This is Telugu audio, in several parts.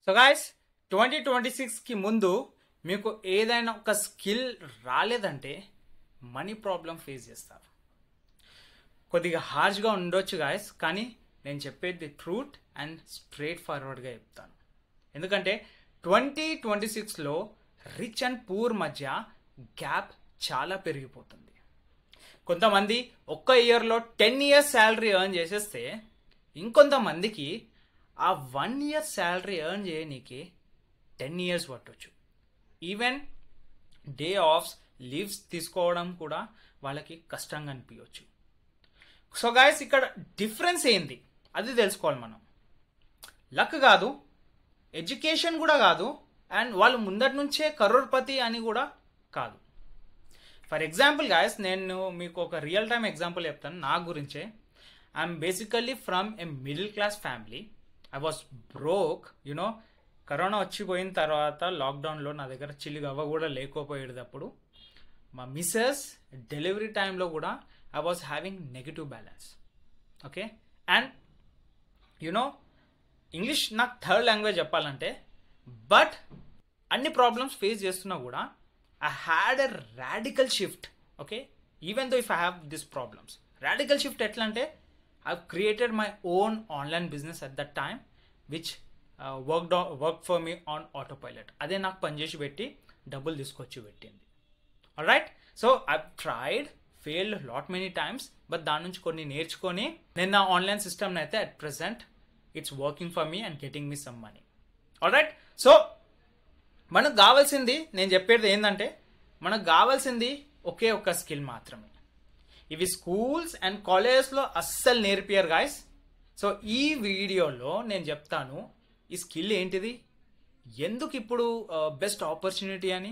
సో గాయస్ 2026కి ముందు మీకు ఏదైనా ఒక స్కిల్ రాలేదంటే మనీ ప్రాబ్లం ఫేస్ చేస్తారు. కొద్దిగా హార్ష్గా ఉండొచ్చు గాయస్, కానీ నేను చెప్పేది ట్రూత్ అండ్ స్ట్రైట్ ఫార్వర్డ్గా చెప్తాను. ఎందుకంటే 2026లో రిచ్ అండ్ పూర్ మధ్య గ్యాప్ చాలా పెరిగిపోతుంది. కొంతమంది ఒక్క ఇయర్లో 10 years శాలరీ ఎర్న్ చేసేస్తే ఇంకొంతమందికి ఆ 1 year శాలరీ ఎర్న్ చేయనీకి 10 years పట్టవచ్చు. ఈవెన్ డే ఆఫ్స్ లీవ్స్ తీసుకోవడం కూడా వాళ్ళకి కష్టంగా అనిపించవచ్చు. సో గాయస్, ఇక్కడ డిఫరెన్స్ ఏంది అది తెలుసుకోవాలి మనం. లక్ కాదు, ఎడ్యుకేషన్ కూడా కాదు, అండ్ వాళ్ళు ముందటి నుంచే కరోడ్పతి అని కూడా కాదు. ఫర్ ఎగ్జాంపుల్ గాయస్, నేను మీకు ఒక రియల్ టైమ్ ఎగ్జాంపుల్ చెప్తాను నా గురించే. I'm basically from a middle class family. I was broke. You know, corona వచ్చిపోయిన తర్వాత లాక్డౌన్లో నా దగ్గర చిల్లిగవ్వ కూడా లేకపోయేది. అప్పుడు మా మిస్సెస్ డెలివరీ టైంలో కూడా I was having negative balance. Okay, and you know English నాకు థర్డ్ లాంగ్వేజ్ చెప్పాలంటే, బట్ అన్ని ప్రాబ్లమ్స్ ఫేస్ చేస్తున్నా కూడా I had a radical shift. Okay, even though if I have this problems, radical shift ఎట్లా అంటే I created my own online business at that time which work for me on auto pilot. అదే నాకు పనిచేసి పెట్టి డబ్బులు తీసుకొచ్చి పెట్టింది. Alright, so I tried, failed lot many times, but దాని నుంచి కొన్ని నేర్చుకొని నేను నా ఆన్లైన్ సిస్టమ్ని అయితే at present it's working for me and getting me some money. Alright, so మనకు కావాల్సింది, నేను చెప్పేది ఏంటంటే, మనకు కావాల్సింది ఒకే ఒక్క స్కిల్ మాత్రమే. ఇవి స్కూల్స్ అండ్ కాలేజెస్లో అస్సలు నేర్పియరు గాయస్. సో ఈ వీడియోలో నేను చెప్తాను ఈ స్కిల్ ఏంటిది, ఎందుకు ఇప్పుడు బెస్ట్ ఆపర్చునిటీ అని,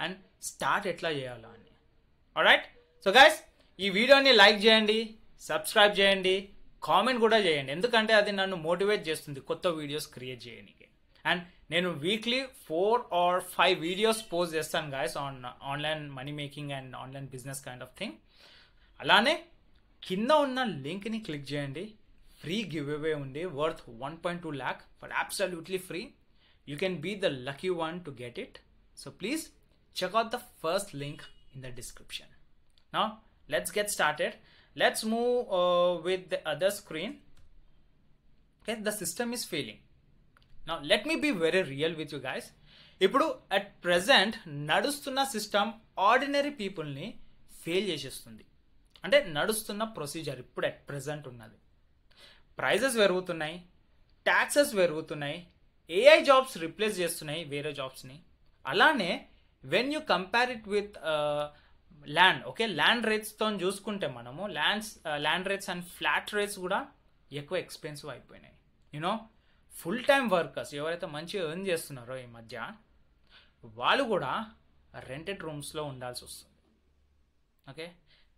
అండ్ స్టార్ట్ ఎట్లా చేయాలో అని. ఆల్రైట్, సో గైస్, ఈ వీడియోని లైక్ చేయండి, సబ్స్క్రైబ్ చేయండి, కామెంట్ కూడా చేయండి, ఎందుకంటే అది నన్ను మోటివేట్ చేస్తుంది కొత్త వీడియోస్ క్రియేట్ చేయడానికి. అండ్ నేను వీక్లీ 4 or 5 వీడియోస్ పోస్ట్ చేస్తాను guys on online money making and online business kind of thing. అలానే కింద ఉన్న లింక్ని క్లిక్ చేయండి. ఫ్రీ గివ్ అవే ఉంది worth 1.2 lakh for absolutely free. You can be the lucky one to get it. So please check out the first link in the description. Now let's get started. Let's move with the other screen. Okay, the system is failing. Now let me be very real with you guys. ఇప్పుడు at present నడుస్తున్న సిస్టమ్ ఆర్డినరీ పీపుల్ని ఫెయిల్ చేసేస్తుంది. అంటే నడుస్తున్న ప్రొసీజర్ ఇప్పుడు at present ఉన్నది. ప్రైజెస్ పెరుగుతున్నాయి, ట్యాక్సెస్ పెరుగుతున్నాయి, ఏఐ జాబ్స్ రిప్లేస్ చేస్తున్నాయి వేరే జాబ్స్ని. అలానే when you compare it with land, okay, land రేట్స్తో చూసుకుంటే మనము land rates and flat rates కూడా ఎక్కువ ఎక్స్పెన్సివ్ అయిపోయినాయి. యూనో, ఫుల్ టైమ్ వర్కర్స్ ఎవరైతే మంచిగా ఎర్న్ చేస్తున్నారో ఈ మధ్య, వాళ్ళు కూడా రెంటెడ్ రూమ్స్లో ఉండాల్సి వస్తుంది. ఓకే,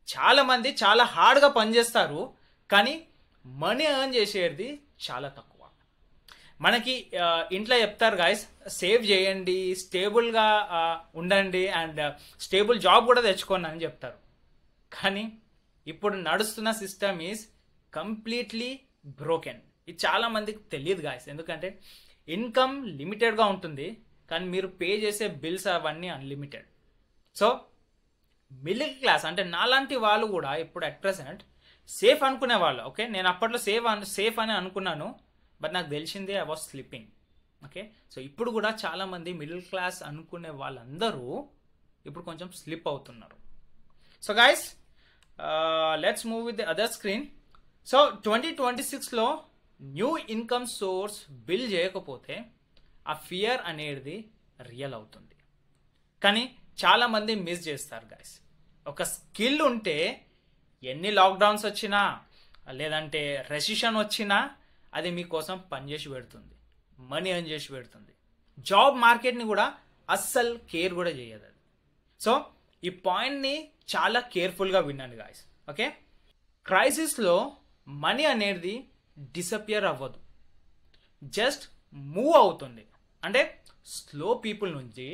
చాలామంది చాలా హార్డ్గా పనిచేస్తారు, కానీ మనీ ఎర్న్ చేసేది చాలా తక్కువ. మనకి ఇంట్లో చెప్తారు గాయస్, సేవ్ చేయండి, స్టేబుల్గా ఉండండి, అండ్ స్టేబుల్ జాబ్ కూడా తెచ్చుకోండి అని చెప్తారు. కానీ ఇప్పుడు నడుస్తున్న సిస్టమ్ ఈజ్ కంప్లీట్లీ బ్రోకెన్. ఇది చాలా మందికి తెలియదు గాయస్, ఎందుకంటే ఇన్కమ్ లిమిటెడ్గా ఉంటుంది, కానీ మీరు పే చేసే బిల్స్ అవన్నీ అన్లిమిటెడ్. సో మిడిల్ క్లాస్ అంటే నాలాంటి వాళ్ళు కూడా ఇప్పుడు అట్ ప్రెసెంట్ సేఫ్ అనుకునే వాళ్ళు. ఓకే, నేను అప్పట్లో సేఫ్ అని అనుకున్నాను, బట్ నాకు తెలిసిందే I was slipping. Okay, so ఇప్పుడు కూడా చాలామంది మిడిల్ క్లాస్ అనుకునే వాళ్ళందరూ ఇప్పుడు కొంచెం స్లిప్ అవుతున్నారు. So guys, let's move with the other screen. So 2026లో న్యూ ఇన్కమ్ సోర్స్ బిల్డ్ చేయకపోతే ఆ ఫియర్ అనేది రియల్ అవుతుంది. కానీ చాలామంది మిస్ చేస్తారు గైస్. ఒక స్కిల్ ఉంటే ఎన్ని లాక్డౌన్స్ వచ్చినా, లేదంటే రెసిషన్ వచ్చినా, అది మీకోసం పనిచేసి పెడుతుంది, మనీ ఎర్న్ చేసి పెడుతుంది. జాబ్ మార్కెట్ని కూడా అస్సలు కేర్ కూడా చేయదు అది. సో ఈ పాయింట్ని చాలా కేర్ఫుల్గా వినండి గాయస్. ఓకే, క్రైసిస్లో మనీ అనేది డిసపియర్ అవ్వదు, జస్ట్ మూవ్ అవుతుంది. అంటే స్లో పీపుల్ నుంచి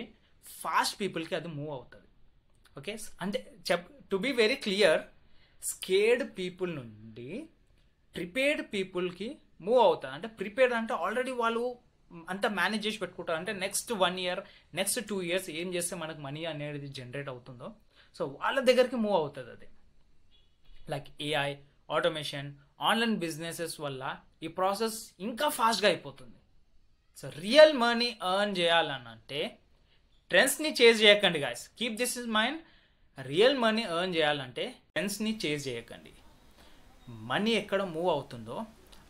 ఫాస్ట్ పీపుల్కి అది మూవ్ అవుతుంది. ఓకే, అంటే to be very clear, scared people నుండి ప్రిపేర్డ్ పీపుల్కి మూవ్ అవుతుంది. అంటే ప్రిపేర్డ్ అంటే ఆల్రెడీ వాళ్ళు అంతా మేనేజ్ చేసి పెట్టుకుంటారు. అంటే నెక్స్ట్ 1 ఇయర్, నెక్స్ట్ 2 ఇయర్స్ ఏం చేస్తే మనకు మనీ అనేది జనరేట్ అవుతుందో, సో వాళ్ళ దగ్గరికి మూవ్ అవుతుంది అది. Like AI, automation, online businesses వల్ల ఈ ప్రాసెస్ ఇంకా ఫాస్ట్గా అయిపోతుంది. సో రియల్ మనీ ఎర్న్ చేయాలనంటే ట్రెండ్స్ని చేజ్ చేయకండి guys. Keep this in mind. Real money earn చేయాలంటే ట్రెండ్స్ని చేజ్ చేయకండి. మనీ ఎక్కడ మూవ్ అవుతుందో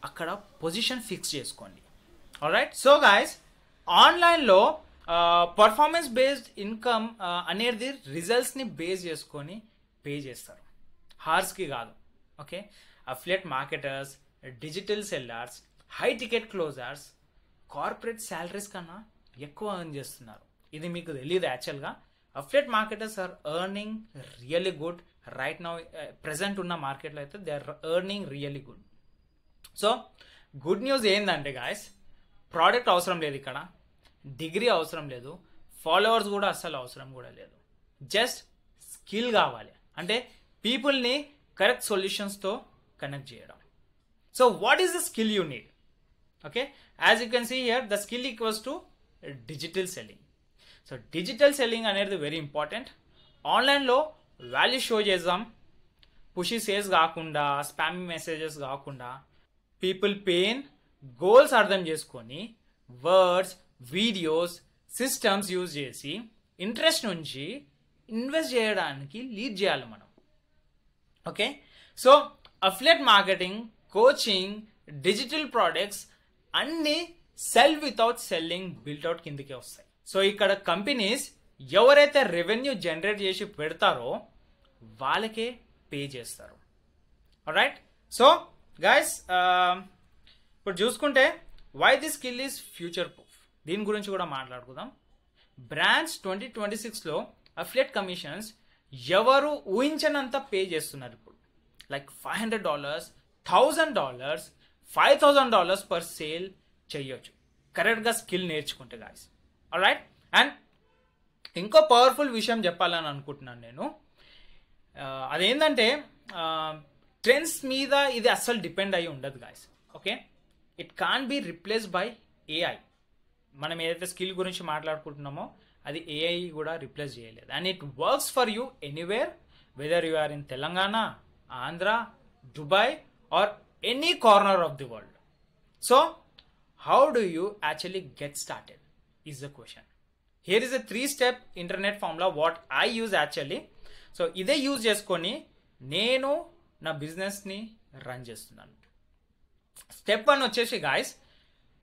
అక్కడ పొజిషన్ ఫిక్స్ చేసుకోండి. ఆల్రైట్. సో గాయస్, ఆన్లైన్లో పర్ఫార్మెన్స్ బేస్డ్ ఇన్కమ్ అనేది రిజల్ట్స్ని బేస్ చేసుకొని పే చేస్తారు, హార్స్కి కాదు. Okay, affiliate marketers, digital sellers, high ticket closers corporate salaries కన్నా ఎక్కువ ఎర్న్ చేస్తున్నారు. ఇది మీకు తెలియదు యాక్చువల్గా. Affiliate marketers are earning really good right now. Present ఉన్న మార్కెట్లో అయితే they are earning really good. So good news ఏంటంటే గాయస్, ప్రోడక్ట్ అవసరం లేదు ఇక్కడ, డిగ్రీ అవసరం లేదు, ఫాలోవర్స్ కూడా అస్సలు అవసరం కూడా లేదు. జస్ట్ స్కిల్ కావాలి. అంటే పీపుల్ని కరెక్ట్ సొల్యూషన్స్తో కనెక్ట్ చేయడం. So what is the skill you need? Okay, as you can see here the skill equals to digital selling. So digital selling అనేది వెరీ ఇంపార్టెంట్. ఆన్లైన్లో వాల్యూ షో చేద్దాం, పుషి సేల్స్ కాకుండా, స్పామ్ మెసేజెస్ కాకుండా, పీపుల్ పెయిన్, గోల్స్ అర్థం చేసుకొని వర్డ్స్, వీడియోస్, సిస్టమ్స్ యూజ్ చేసి ఇంట్రెస్ట్ నుంచి ఇన్వెస్ట్ చేయడానికి లీడ్ చేయాలి మనం. Okay, so affiliate marketing, coaching, digital products అన్నీ సెల్ వితౌట్ సెల్లింగ్ బిల్ట్అవుట్ కిందకే వస్తాయి. సో ఇక్కడ కంపెనీస్ ఎవరైతే రెవెన్యూ జనరేట్ చేసి పెడతారో వాళ్ళకే పే చేస్తారు. రైట్. సో గైస్, ఇప్పుడు చూసుకుంటే why this skill is future proof, దీని గురించి కూడా మాట్లాడుకుందాం. బ్రాండ్స్ 2026లో అఫిలియేట్ కమిషన్స్ ఎవరు ఊహించనంత పే చేస్తున్నారు ఇప్పుడు. లైక్ $500, $1,000, $5,000 పర్ సేల్ చెయ్యొచ్చు కరెక్ట్గా స్కిల్ నేర్చుకుంటే గాయస్. ఆల్రైట్. అండ్ ఇంకో పవర్ఫుల్ విషయం చెప్పాలని అనుకుంటున్నాను నేను. అదేంటంటే ట్రెండ్స్ మీద ఇది అస్సలు డిపెండ్ అయ్యి ఉండదు guys. Okay, it can be replaced by AI. మనం ఏదైతే స్కిల్ గురించి మాట్లాడుకుంటున్నామో అది ఏఐ కూడా రిప్లేస్ చేయలేదు. And it works for you anywhere, whether you are in Telangana, Andhra, Dubai or any corner of the world. So how do you actually get started is the question. Here is a 3-step internet formula what I use actually. So ఇదే యూజ్ చేసుకొని నేను నా బిజినెస్ని రన్ చేస్తున్నాను. స్టెప్ 1 వచ్చేసి గాయస్,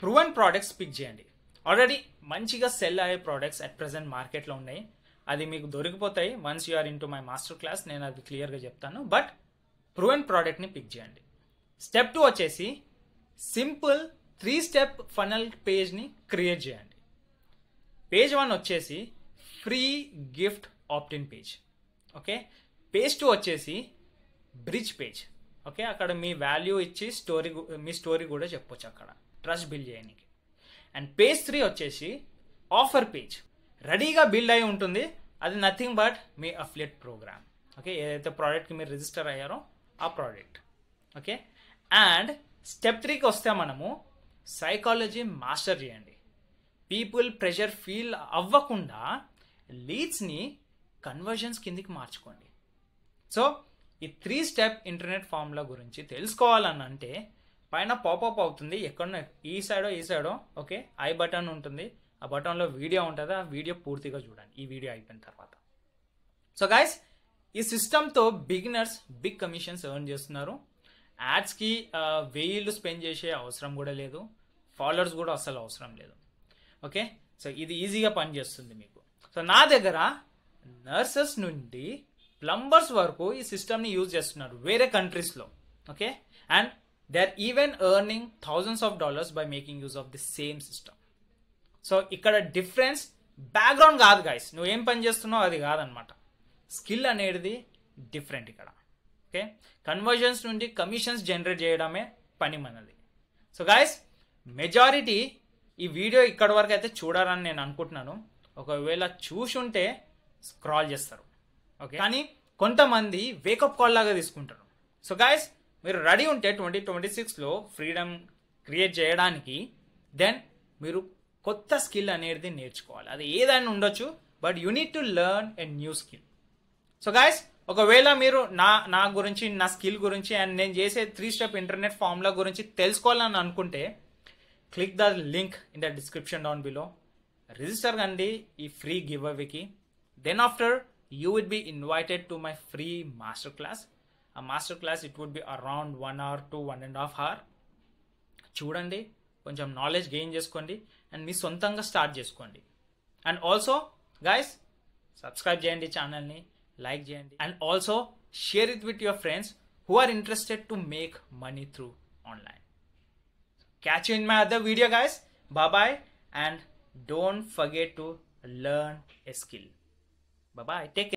ప్రూవెన్ ప్రోడక్ట్స్ పిక్ చేయండి. ఆల్రెడీ మంచిగా సెల్ అయ్యే ప్రోడక్ట్స్ అట్ ప్రెసెంట్ మార్కెట్లో ఉన్నాయి. అది మీకు దొరికిపోతాయి once you are in to my master class, నేను అది క్లియర్గా చెప్తాను. బట్ ప్రూవెన్ ప్రోడక్ట్ని పిక్ చేయండి. స్టెప్ 2 వచ్చేసి సింపుల్ 3-step ఫనల్ పేజ్ని క్రియేట్ చేయండి. పేజ్ 1 వచ్చేసి free gift opt in page. Okay, page 2 వచ్చేసి బ్రిడ్జ్ పేజ్. ఓకే, అక్కడ మీ వాల్యూ ఇచ్చి మీ స్టోరీ కూడా చెప్పొచ్చు అక్కడ ట్రస్ట్ బిల్డ్ చేయడానికి. అండ్ పేజ్ 3 వచ్చేసి ఆఫర్ పేజ్. రెడీగా బిల్డ్ అయి ఉంటుంది. అది నథింగ్ బట్ మీ అఫిలియేట్ ప్రోగ్రామ్. ఓకే, ఏదైతే ప్రోడక్ట్కి మీరు రిజిస్టర్ అయ్యారో ఆ ప్రోడక్ట్. ఓకే, అండ్ స్టెప్ 3కి వస్తే మనము సైకాలజీ మాస్టర్ చేయండి. పీపుల్ ప్రెషర్ ఫీల్ అవ్వకుండా లీడ్స్ని కన్వర్జన్స్ కిందికి మార్చుకోండి. సో ఈ 3-step ఇంటర్నెట్ ఫార్ములా గురించి తెలుసుకోవాలని అంటే పైన పాపప్ అవుతుంది, ఎక్కడో ఈ సైడో ఓకే ఐ బటన్ ఉంటుంది, ఆ బటన్లో వీడియో ఉంటుంది. ఆ వీడియో పూర్తిగా చూడండి ఈ వీడియో అయిపోయిన తర్వాత. సో గైస్, ఈ సిస్టమ్తో బిగినర్స్ బిగ్ కమిషన్స్ ఎర్న్ చేస్తున్నారు. యాడ్స్కి 1000 స్పెండ్ చేసే అవసరం కూడా లేదు, ఫాలోవర్స్ కూడా అసలు అవసరం లేదు. ఓకే, సో ఇది ఈజీగా పనిచేస్తుంది మీకు. సో నా దగ్గర నర్సెస్ నుండి ప్లంబర్స్ వరకు ఈ సిస్టమ్ని యూజ్ చేస్తున్నారు వేరే కంట్రీస్లో. Okay, and they are even earning $1000s by making use of the same system. So ఇక్కడ డిఫరెన్స్ బ్యాక్గ్రౌండ్ కాదు గైస్, నువ్వు ఏం పని చేస్తున్నావు అది కాదనమాట. స్కిల్ అనేది డిఫరెంట్ ఇక్కడ. ఓకే, కన్వర్జన్స్ నుండి కమిషన్స్ జనరేట్ చేయడమే పని మనది. సో గైస్, మెజారిటీ ఈ వీడియో ఇక్కడ వరకు అయితే చూడాలని నేను అనుకుంటున్నాను. ఒకవేళ చూసుంటే స్క్రాల్ చేస్తారు. ఓకే, కానీ కొంతమంది వేకప్ కాల్ లాగా తీసుకుంటారు. సో గైస్, మీరు రెడీ ఉంటే 2026లో ఫ్రీడమ్ క్రియేట్ చేయడానికి, దెన్ మీరు కొత్త స్కిల్ అనేది నేర్చుకోవాలి. అది ఏదైనా ఉండొచ్చు, but you need to learn a new skill. So guys, ఒకవేళ మీరు నా గురించి, నా స్కిల్ గురించి అండ్ నేను చేసే 3 స్టెప్ ఇంటర్నెట్ ఫార్ములా గురించి తెలుసుకోవాలని అనుకుంటే click the link in the description down below. Register కండి ఈ ఫ్రీ గివ్ అవేకి. Then after you will be invited to my free master class. ఆ master class it would be around 1 hour to 1.5 hours. చూడండి, కొంచెం నాలెడ్జ్ గెయిన్ చేసుకోండి అండ్ మీ సొంతంగా స్టార్ట్ చేసుకోండి. అండ్ ఆల్సో గైస్, సబ్స్క్రైబ్ చేయండి ఛానల్ని, లైక్ చేయండి and also share it with your friends who are interested to make money through online. Catch you in my other video guys. Bye bye and don't forget to learn a skill. Bye bye. Take care.